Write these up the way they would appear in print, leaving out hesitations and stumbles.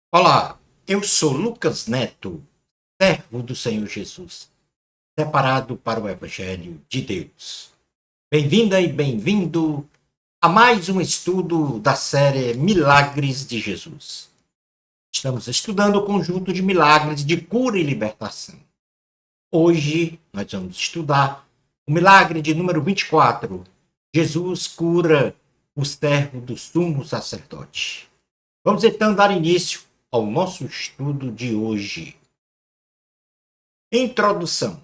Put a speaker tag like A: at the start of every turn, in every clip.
A: Olá, eu sou Lucas Neto, servo do Senhor Jesus, separado para o Evangelho de Deus. Bem-vinda e bem-vindo a mais um estudo da série Milagres de Jesus. Estamos estudando o conjunto de milagres de cura e libertação. Hoje nós vamos estudar o milagre de número 24. Jesus cura o servo do sumo sacerdote. Vamos então dar início ao nosso estudo de hoje. Introdução.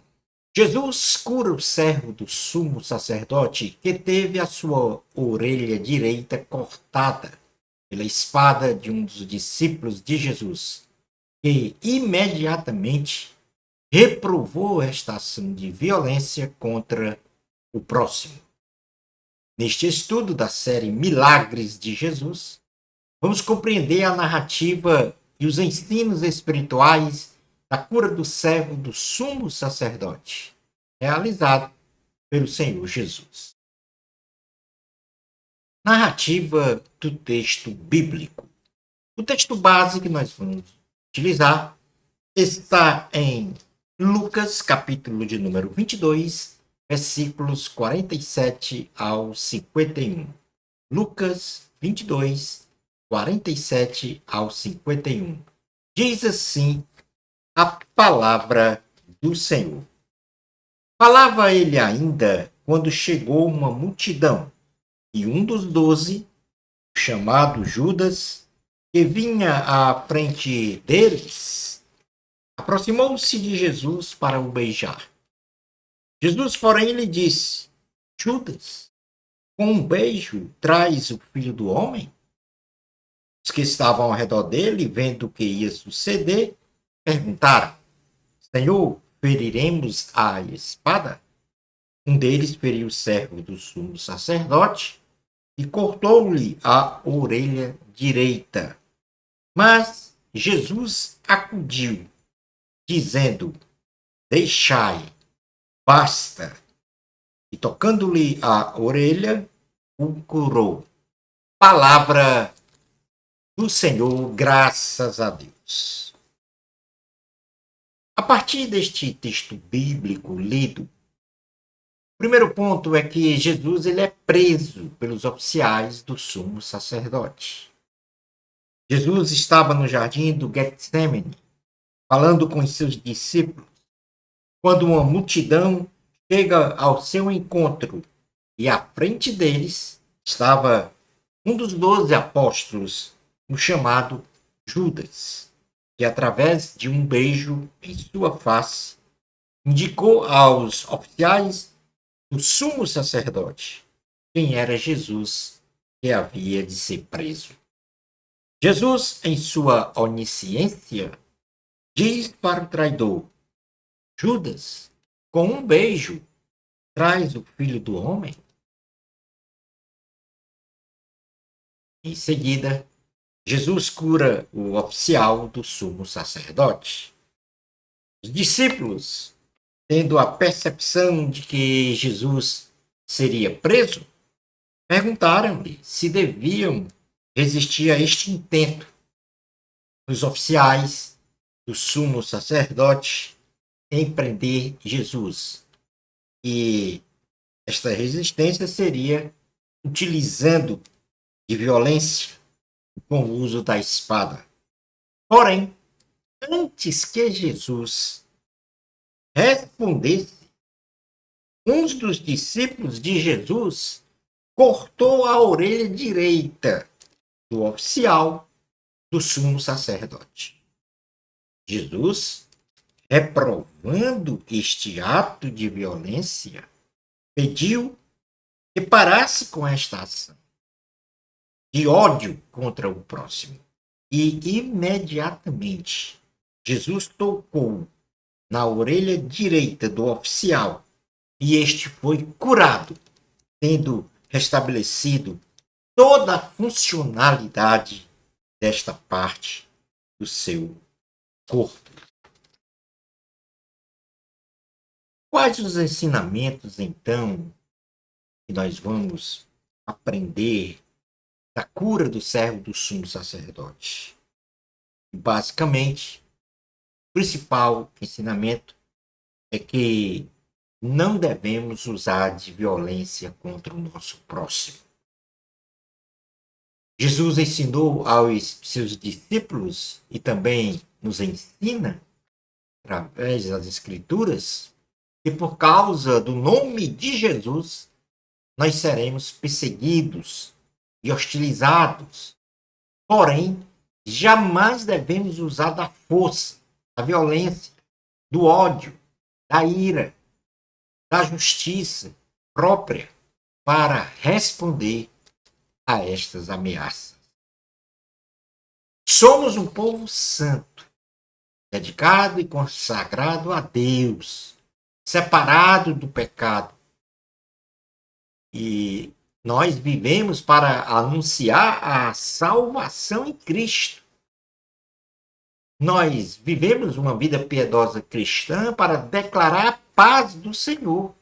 A: Jesus cura o servo do sumo sacerdote que teve a sua orelha direita cortada pela espada de um dos discípulos de Jesus, que imediatamente reprovou esta ação de violência contra o próximo. Neste estudo da série Milagres de Jesus, vamos compreender a narrativa e os ensinos espirituais da cura do servo do sumo sacerdote, realizado pelo Senhor Jesus. Narrativa do texto bíblico. O texto base que nós vamos utilizar está em Lucas, capítulo de número 22, versículos 47 ao 51. Lucas 22, 47 ao 51. Diz assim a palavra do Senhor. Falava ele ainda quando chegou uma multidão, e um dos 12, chamado Judas, que vinha à frente deles, aproximou-se de Jesus para o beijar. Jesus, porém, lhe disse: Judas, com um beijo traz o filho do homem? Os que estavam ao redor dele, vendo o que ia suceder, perguntaram: Senhor, feriremos a espada? Um deles feriu o servo do sumo sacerdote e cortou-lhe a orelha direita. Mas Jesus acudiu, dizendo: Deixai, basta. E tocando-lhe a orelha, o curou. Palavra do Senhor, graças a Deus. A partir deste texto bíblico lido, o primeiro ponto é que Jesus ele é preso pelos oficiais do sumo sacerdote. Jesus estava no jardim do Getsemane, falando com os seus discípulos, quando uma multidão chega ao seu encontro e à frente deles estava um dos 12 apóstolos, o chamado Judas, que através de um beijo em sua face, indicou aos oficiais do sumo sacerdote quem era Jesus que havia de ser preso. Jesus, em sua onisciência, diz para o traidor: Judas, com um beijo, traz o filho do homem? Em seguida, Jesus cura o oficial do sumo sacerdote. Os discípulos, tendo a percepção de que Jesus seria preso, perguntaram-lhe se deviam resistir a este intento. Os oficiais do sumo sacerdote em prender Jesus. E esta resistência seria utilizando de violência com o uso da espada. Porém, antes que Jesus respondesse, um dos discípulos de Jesus cortou a orelha direita do oficial do sumo sacerdote. Jesus, reprovando este ato de violência, pediu que parasse com esta ação de ódio contra o próximo. E imediatamente Jesus tocou na orelha direita do oficial e este foi curado, tendo restabelecido toda a funcionalidade desta parte do seu corpo. Quais os ensinamentos, então, que nós vamos aprender da cura do servo do sumo sacerdote? Basicamente, o principal ensinamento é que não devemos usar de violência contra o nosso próximo. Jesus ensinou aos seus discípulos e também nos ensina, através das Escrituras, que por causa do nome de Jesus, nós seremos perseguidos e hostilizados. Porém, jamais devemos usar da força, da violência, do ódio, da ira, da justiça própria para responder a estas ameaças. Somos um povo santo, dedicado e consagrado a Deus, separado do pecado. E nós vivemos para anunciar a salvação em Cristo. Nós vivemos uma vida piedosa cristã para declarar a paz do Senhor.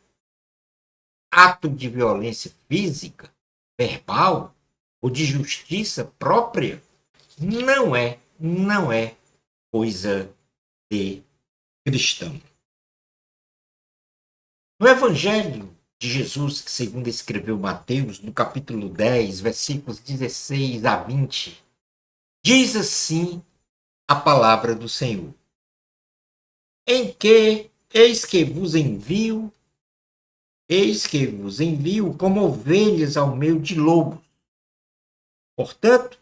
A: Ato de violência física, verbal ou de justiça própria não é coisa de cristão. No Evangelho de Jesus, que segundo escreveu Mateus, no capítulo 10, versículos 16 a 20, diz assim a palavra do Senhor: em que eis que vos envio como ovelhas ao meio de lobos. Portanto,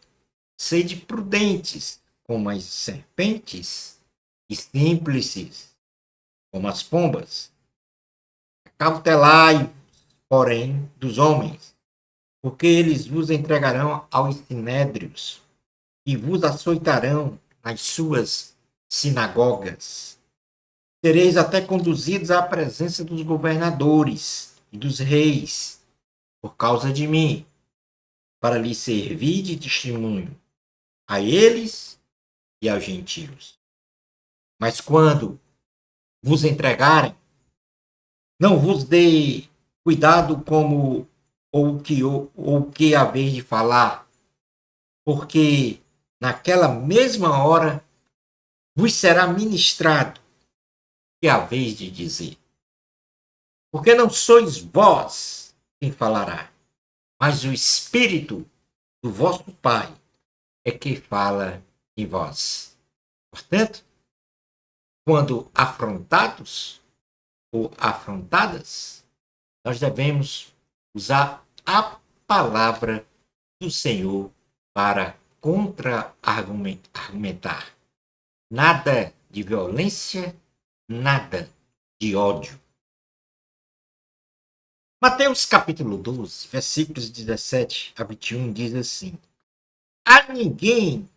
A: sede prudentes como as serpentes e simples como as pombas. Cautelai, porém, dos homens, porque eles vos entregarão aos sinédrios e vos açoitarão nas suas sinagogas. Sereis até conduzidos à presença dos governadores e dos reis, por causa de mim, para lhes servir de testemunho a eles e aos gentios. Mas quando vos entregarem, não vos dê cuidado como ou que haveis de falar, porque naquela mesma hora vos será ministrado o que haveis de dizer. Porque não sois vós quem falará, mas o Espírito do vosso Pai é que fala em vós. Portanto, quando afrontados ou afrontadas, nós devemos usar a palavra do Senhor para contra-argumentar. Nada de violência, nada de ódio. Mateus capítulo 12, versículos 17 a 21 diz assim: a ninguém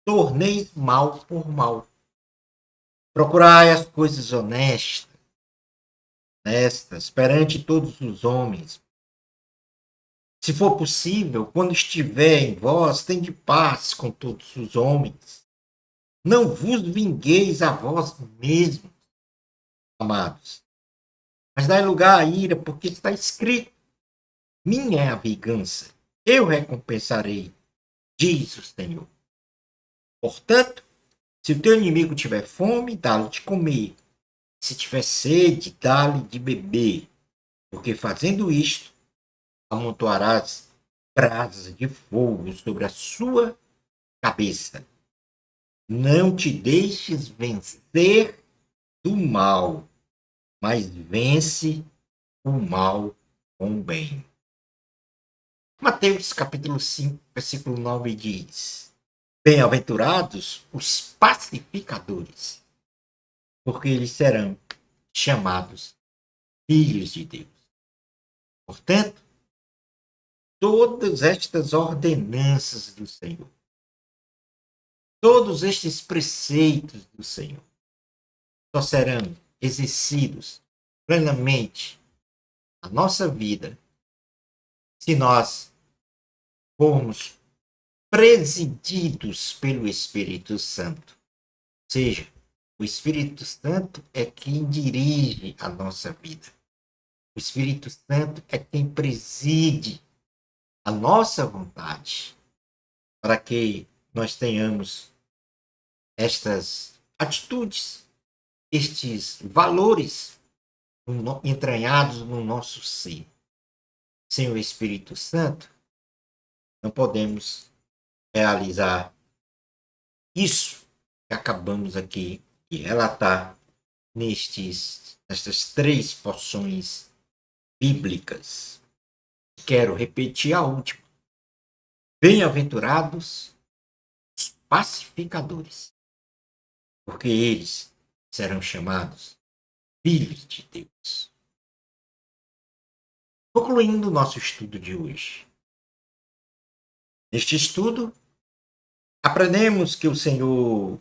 A: torneis mal por mal. Procurai as coisas honestas perante todos os homens. Se for possível, quando estiver em vós, tende paz com todos os homens. Não vos vingueis a vós mesmos, amados, mas dai lugar à ira, porque está escrito: minha é a vingança, eu recompensarei, diz o Senhor. Portanto, se o teu inimigo tiver fome, dá-lhe de comer. Se tiver sede, dá-lhe de beber, porque fazendo isto, amontoarás brasas de fogo sobre a sua cabeça. Não te deixes vencer do mal, mas vence o mal com o bem. Mateus capítulo 5, versículo 9 diz: bem-aventurados os pacificadores, porque eles serão chamados filhos de Deus. Portanto, todas estas ordenanças do Senhor, todos estes preceitos do Senhor, só serão exercidos plenamente na nossa vida se nós formos presididos pelo Espírito Santo. Ou seja, o Espírito Santo é quem dirige a nossa vida. O Espírito Santo é quem preside a nossa vontade para que nós tenhamos estas atitudes, estes valores entranhados no nosso ser. Sem o Espírito Santo, não podemos realizar isso que acabamos aqui de relatar nestas 3 porções bíblicas. Quero repetir a última. Bem-aventurados os pacificadores, porque eles serão chamados filhos de Deus. Concluindo o nosso estudo de hoje. Neste estudo, aprendemos que o Senhor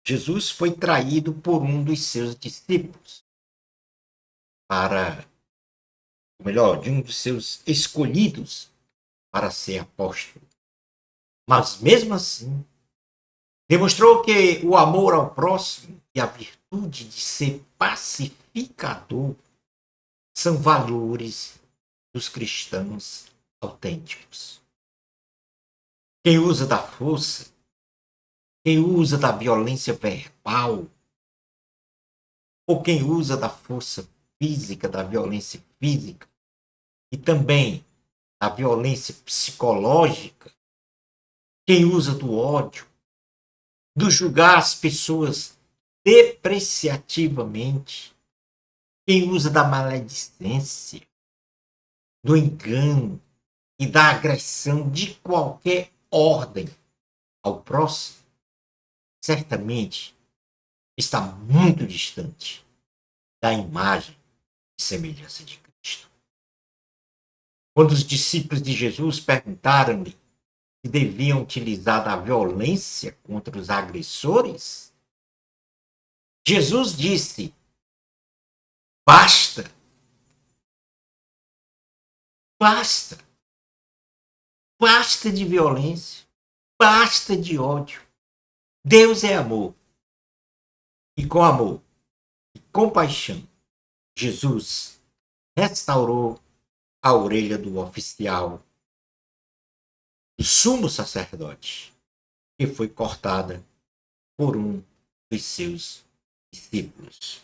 A: Jesus foi traído por um dos seus discípulos, de um dos seus escolhidos para ser apóstolo. Mas mesmo assim, demonstrou que o amor ao próximo e a virtude de ser pacificador são valores dos cristãos autênticos. Quem usa da força, quem usa da violência verbal, ou quem usa da força física, da violência física, e também da violência psicológica, quem usa do ódio, do julgar as pessoas depreciativamente, quem usa da maledicência, do engano e da agressão de qualquer ordem ao próximo, certamente está muito distante da imagem e semelhança de Cristo. Quando os discípulos de Jesus perguntaram-lhe se deviam utilizar da violência contra os agressores, Jesus disse: basta. Basta. Basta de violência. Basta de ódio. Deus é amor. E com amor e compaixão, Jesus restaurou a orelha do oficial, do sumo sacerdote, que foi cortada por um dos seus discípulos.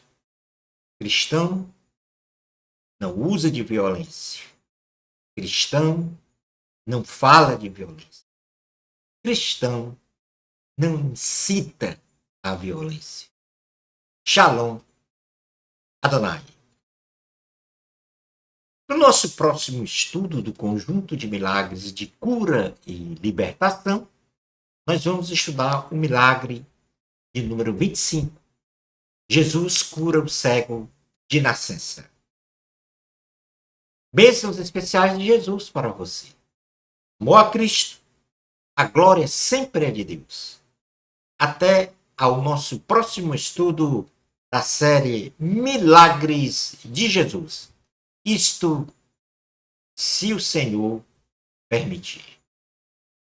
A: Cristão não usa de violência. Cristão não fala de violência. Cristão não incita a violência. Shalom Adonai. No nosso próximo estudo do conjunto de milagres de cura e libertação, nós vamos estudar o milagre de número 25. Jesus cura o cego de nascença. Bênçãos especiais de Jesus para você. Amor a Cristo, a glória sempre é de Deus. Até ao nosso próximo estudo da série Milagres de Jesus. Isto, se o Senhor permitir.